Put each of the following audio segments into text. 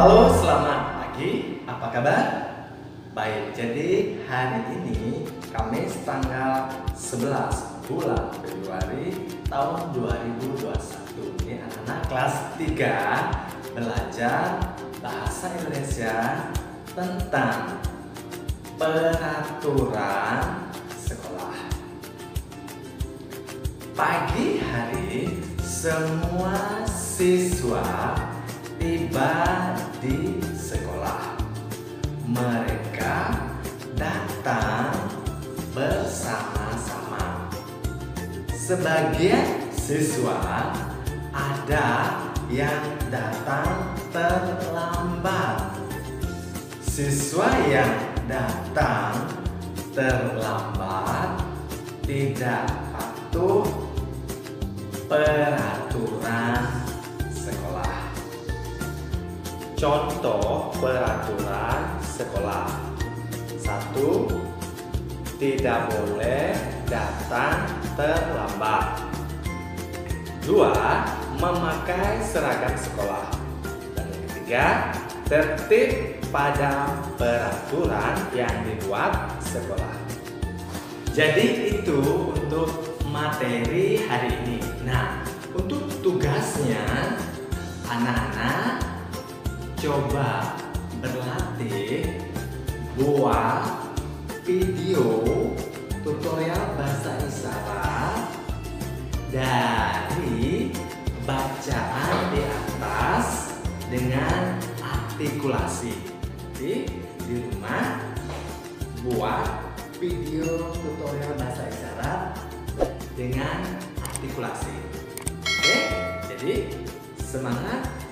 Halo, selamat pagi. Apa kabar? Baik, jadi hari ini Kamis tanggal 11 bulan Februari tahun 2021. Ini anak-anak kelas 3 belajar bahasa Indonesia tentang peraturan sekolah. Pagi hari semua siswa tiba di sekolah. Mereka datang bersama-sama. Sebagian siswa ada yang datang terlambat. Siswa yang datang terlambat tidak patuh peraturan sekolah. Contoh peraturan sekolah. 1. Tidak boleh datang terlambat. 2. Memakai seragam sekolah. Dan yang ketiga, tertib pada peraturan yang dibuat sekolah. Jadi itu untuk materi hari ini. Nah, untuk tugasnya anak-anak coba berlatih buat video tutorial bahasa isyarat dari bacaan di atas dengan artikulasi. Jadi di rumah buat video tutorial bahasa isyarat dengan artikulasi. Oke, jadi semangat.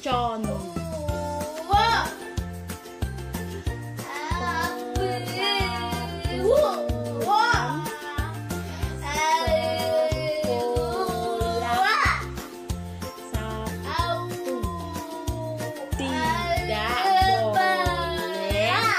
Tròn. Tidak boleh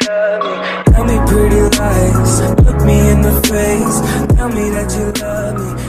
love me. Tell me pretty lies, look me in the face. Tell me that you love me.